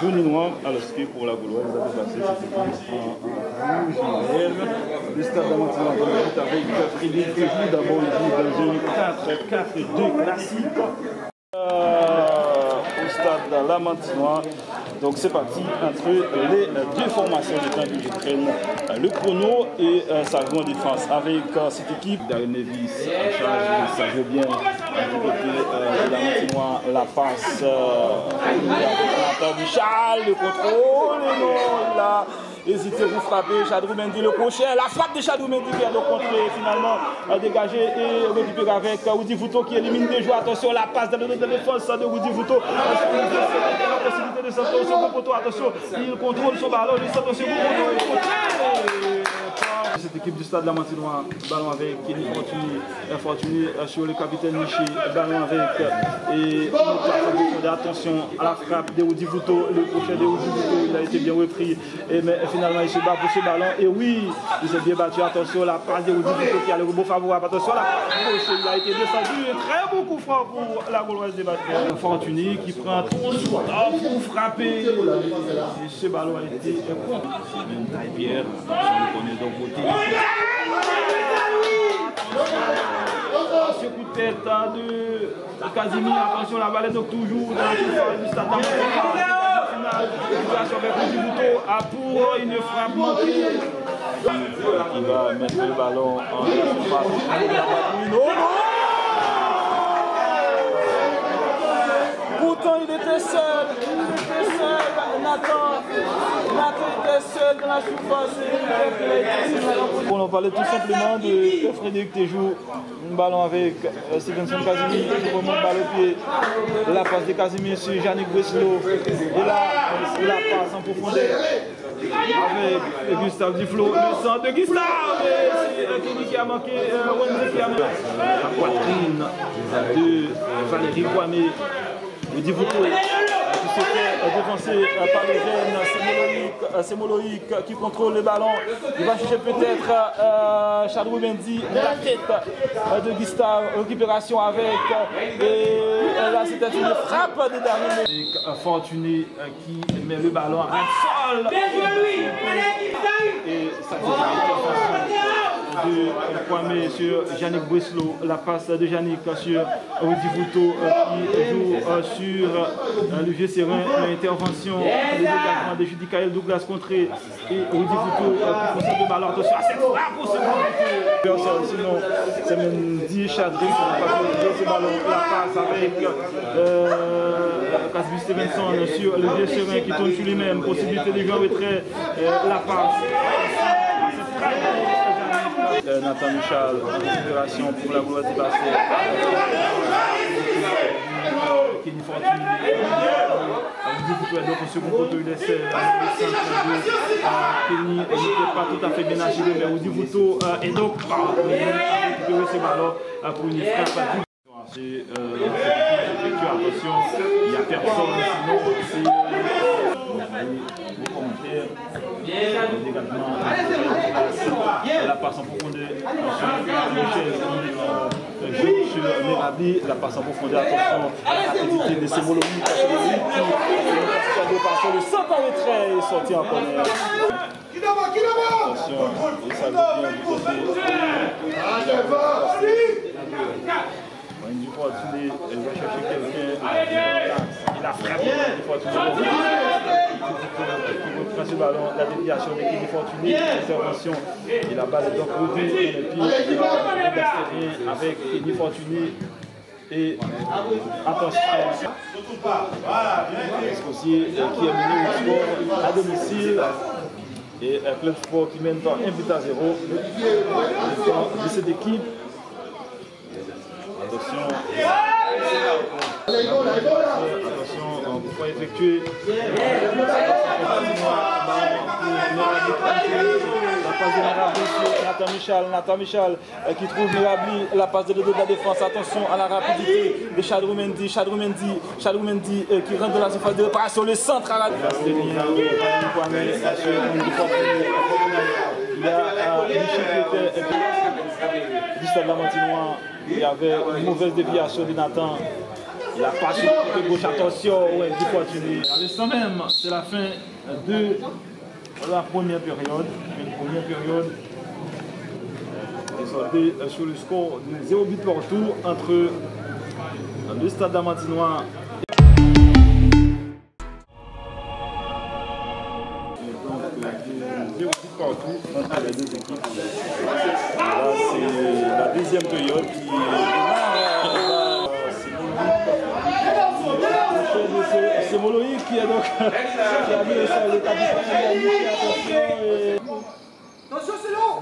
jaune et noir, alors ce qui est pour la Gauloise, vous avez passé cette équipe en rouge et vert. Le stade d'Amantinois dans le but avec Frédéric Tejoux. D'abord, il joue dans un 4-4-2 classique au stade d'Amantinois. Donc c'est parti entre les deux formations de temps qui prennent le chrono et ça joue en défense avec cette équipe. Darren Nevis en charge, ça joue bien du côté de l'Amantinois, la passe avec Charles, le contrôle, et non, il a hésité pour frapper. Chadrou Mendy le crochet, la frappe de Chadrou Mendy qui a donc contré finalement dégagé et récupéré avec Woody Vouto qui élimine des joueurs. Attention, la passe de défense de Woody Vouto. La possibilité de sortir au second poteau. Attention, il contrôle son ballon, il sort au second poteau. Cette équipe du stade Lamantinois, ballon avec Kenny Fortuny sur le capitaine Miché, ballon avec et attention à la frappe de Woody Vouto, le crochet de Woody Vouto, il a été bien repris, mais finalement il se bat pour ce ballon et oui, il s'est bien battu. Attention la passe de Woody Vouto qui a le rebond favorable, attention la gauche, il a été descendu, très beau coup franc pour la Gauloise des Batteurs. Fortuny qui prend trop son temps pour frapper et ce ballon a été contre. Même Taille-Pierre, on le connaît donc côté. Ce coup de tête de Casimir, attention la balle est donc toujours dans la surface du stade d'Amantinois. Pour une frappe manquée. Il va mettre le ballon en surface. Non, non! Pourtant il était seul, Nathan était seul dans la surface. On parlait tout simplement de Frédéric Tejoux, un ballon avec Stevenson Casimir, qui remonte balle au pied, la passe de Casimir sur Yannick Breslau, et là, la passe en profondeur avec Gustave Duflo, le centre de Gustave, c'est Kenny qui a manqué, Wendy qui a manqué. La poitrine de Valérie Kwame. Woody Vouto qui se fait défoncer par le jeune Sémoloïque qui contrôle le ballon. Il va chercher peut-être Chadrou Mendy, la tête de Gustave, récupération avec. Et là c'était une frappe de dernier. Fortuny qui met le ballon à un sol. Et ça fait de Kwame sur Yannick Breslau, la passe de Yannick sur Woody Vouto qui joue sur le vieux Serein, l'intervention de dégagement de Judicaël Douglas contré et Woody Vouto qui concède le ballon. Attention à cette frappe au second poteau. Sinon c'est même dit Chadrou qui n'a pas pu utiliser ce ballon. La passe avec Casby Stevenson sur le vieux Serein qui tourne sur lui-même, possibilité de jouer en retrait, la passe. Nathan Michal, récupération pour la Gauloise des Bassets. Kenny Fortuny, donc au second poteau, il essaie Kenny n'était pas tout à fait bien agilé, mais Woody Vouto et donc récupérer ce ballon pour une frappe. Attention, il n'y a personne, sinon c'est vos commentaires. La passe en profondeur sur Merabli, la passe en profondeur, attention à la rapidité de Sémoloïque qui le centre en retrait et sorti en corner. Attention, et ça vient du côté. Une fois elle va chercher quelqu'un, il a frappé une fois il reprend ce ballon, la déviation de Kenny Fortuny, l'intervention et la balle est donc revenue dans les pieds avec Kenny Fortuny et attention, Escocier qui est mené au sport à domicile et un club sport qui mène par 1 but à 0 de cette équipe. Attention, on va effectuer la passe de Nathan Michal qui trouve Merabli, la passe de la défense. Attention à la rapidité de Chadrou Mendy qui rentre dans la surface de réparation, le centre à la défense. Il y a Michel qui était du stade Lamantinois. Il y avait une mauvaise déviation de Nathan Il a passé de gauche, attention, Wendy Fortuné. À l'instant même, c'est la fin de la première période. Une première période soldée sur le score de 0 but partout entre le Stade d'Amantinois. Partout entre les deux équipes. Là, c'est la deuxième période qui c'est Moloï qui est donc qui a mis l'établissement de attention, c'est long.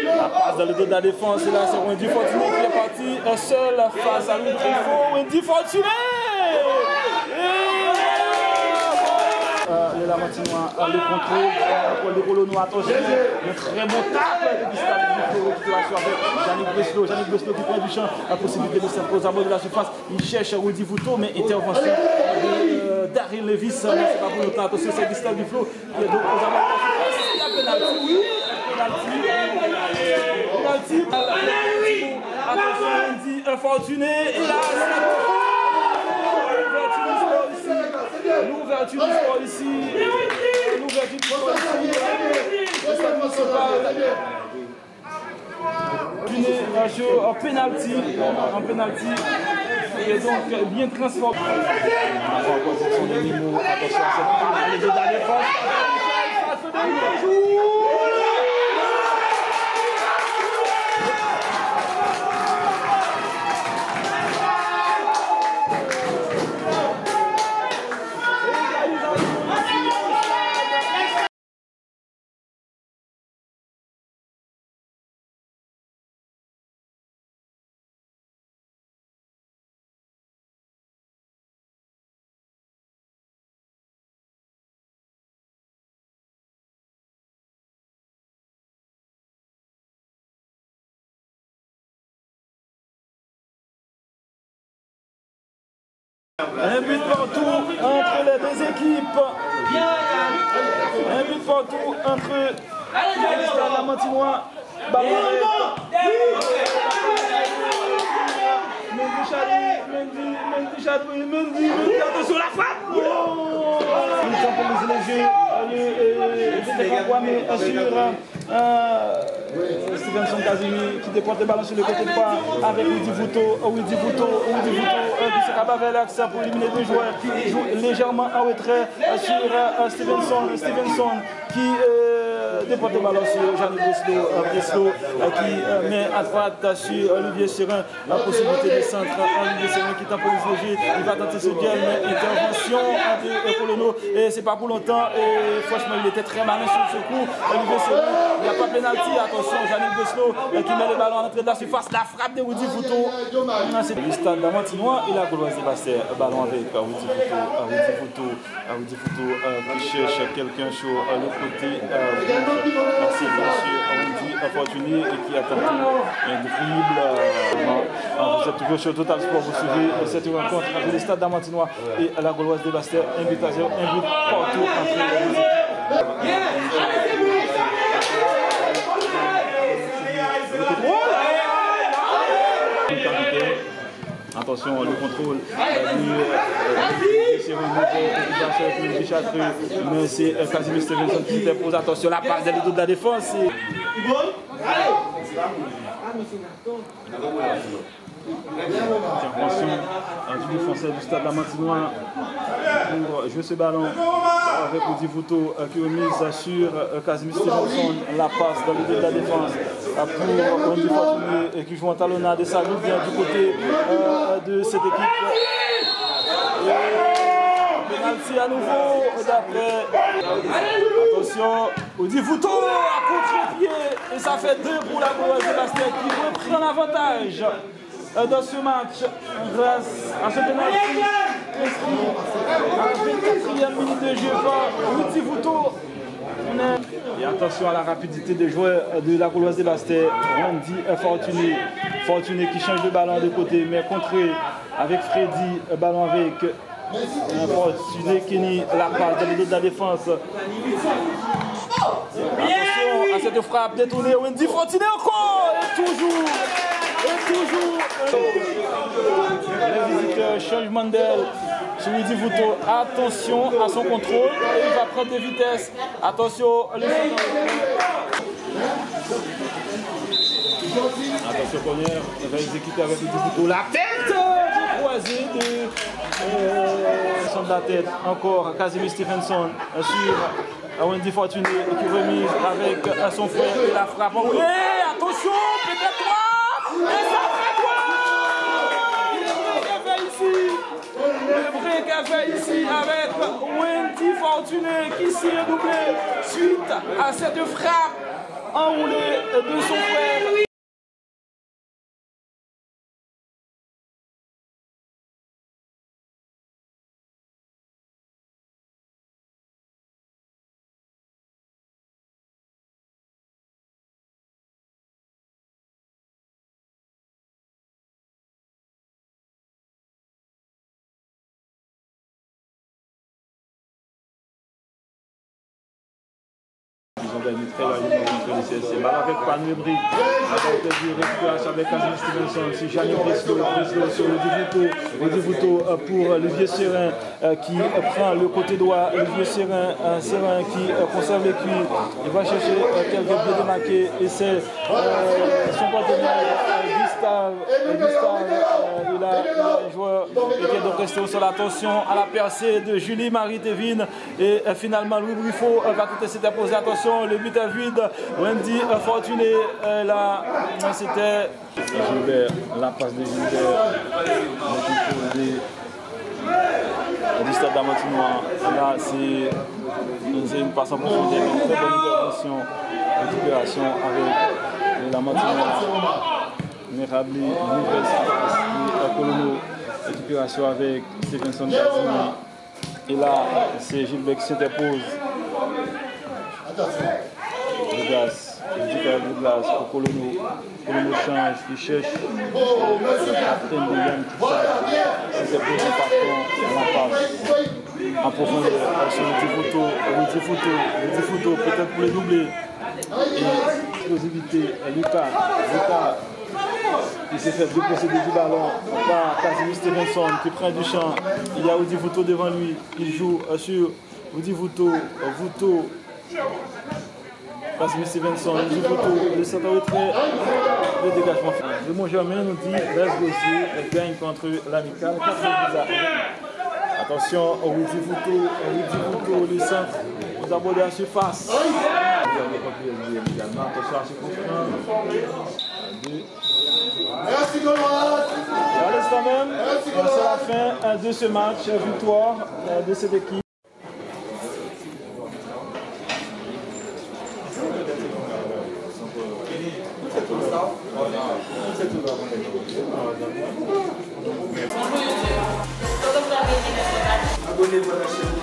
La passe dans le dos de la défense, et là c'est Wendy Fortuné qui est parti seul face à lui. Il faut Wendy Fortuné. Le Lamantinois le contrôle, Paul de Colono, attention, un très bon tacle de Gustave Duflo, récupération avec Yannick Breslo qui prend du champ, la possibilité de s'imposer à bord de la surface. Il cherche Wendy Vouto, mais intervention de Daryl Levis, c'est pas pour longtemps. Attention, c'est Gustave Duflo qui est donc aux abords de la surface. Il y a pénalty, attention, Wendy Fortuné, et là, l'ouverture du sport ici. L'ouverture du sport ici. En penalty. Et donc bien transformé. En position de Nimo. Attention à cette balle. Les deux dans la défense. Un but partout entre les deux équipes. Un but partout entre le Stade d'Amantinois. Mendy, attention la frappe. Il temporise les jeux. Sur Stevenson Kazimi qui déporte le ballon sur le côté droit avec Wendy Vouto qui se rabat vers l'axe pour éliminer deux joueurs qui jouent légèrement en retrait sur Stevenson qui déporte le ballon sur Yannick Breslo qui met à droite sur Olivier Serin la possibilité de centre. Olivier Serin qui temporise le jeu, il va tenter ce duel, mais intervention de Colono et c'est pas pour longtemps. Et franchement, il était très malin sur ce coup. Olivier Serin, il n'y a pas pénalty. Attention, Yannick Breslo qui met le ballon à l'entrée de la surface. La frappe de Wendy Vouto. C'est le Stade d'Amantinois et la Gauloise de Bastet. Ballon avec Wendy Vouto qui cherche quelqu'un sur le côté c'est bien sûr Wendy Fortuné et qui a tenté un dribble. Vous êtes toujours sur Total Sport, vous suivez cette rencontre entre le Stade d'Amantinois et la Gauloise de Bastet. Un but à 0, un but partout entre les deux équipes. Attention, le contrôle mais c'est Casimir Stevenson qui dépose. Attention, la passe dans le dos de la défense. Intervention du défenseur du Stade d'Amantinois pour jouer ce ballon avec Wendy Vouto qui remise sur Casimir Stevenson. La passe dans le dos de la défense pour Wendy Fortuné qui joue en talonnade et ça arrive bien du côté de cette équipe. Penalty à nouveau d'après. Attention, Wendy Vouto à contre-pied et ça fait 2 pour la Gauloise de Bastet qui reprend l'avantage dans ce match grâce à ce penalty à la 24e minute de jeu par Wendy Vouto. Et attention à la rapidité des joueurs de la Gauloise de Bastet. Wendy Fortuné qui change de ballon de côté mais contré avec Freddy, ballon avec Fortuné Kenny la passe dans le dos de la défense. Attention à cette frappe détournée. Wendy Fortuné encore. Et toujours. Le visiteur changement d'aile. Sur Wendy Vouto. Attention à son contrôle. Il va prendre de vitesse. Attention. Attention Connière, il va exécuter avec le Vouto la tête du croisé de son de la tête. Encore Casimir Stevenson sur Wendy Fortuné qui remise avec son frère et la frappe. Oui, attention, peut-être 3 et ça fait 3. Le break a fait ici avec Wendy Fortuné qui s'est redoublé suite à cette frappe enroulée de son frère. Ils ont gagné très largement contre le CSC. Balle avec Panebri, avec du récupération avec Casimir Stevenson, c'est Janine Breslau sur le Vouto pour Olivier Serin qui prend le côté droit. Olivier Serin qui conserve les cuits. Il va chercher quelques pieds démarqués et c'est son partenaire Gustave, le joueur qui est donc resté sur l'attention à la percée de Julie-Marie Thévine et finalement Louis Briffaut va tout essayer d'imposer. Attention, le but est vide. Wendy Fortuné, là, c'était Gilbert, la passe de Gilbert du stade d'Amantinois. Là, c'est une passe en profondeur, une très bonne intervention, récupération avec l'Amantinois. Mirabli, nouvelle à Colono, récupération avec Stevenson Casimir. Et là, c'est Gilbert qui s'interpose. Le glace, le glace pour Colono. Colono change, il cherche le capitaine de Yann qui s'interpose en partant en passe. En profondeur, sur le Vouto, peut-être pour le doubler. Et explosivité, Lucas. Il s'est fait déplacer du ballon par Casimir Stevenson qui prend du champ. Il y a Wendy Vouto devant lui. Il joue sur Wendy Vouto. Casimir Stevenson, Wendy Vouto, le centre retrait, le dégagement. Le mot Germain nous dit reste dossier, gagne contre l'Amical. Attention, Wendy Vouto, le centre, vous abordez la surface. Attention à ce coup franc. Merci Gauloise. À l'instant même, c'est la fin de ce match, victoire de cette équipe. Abonnez-vous à la chaîne de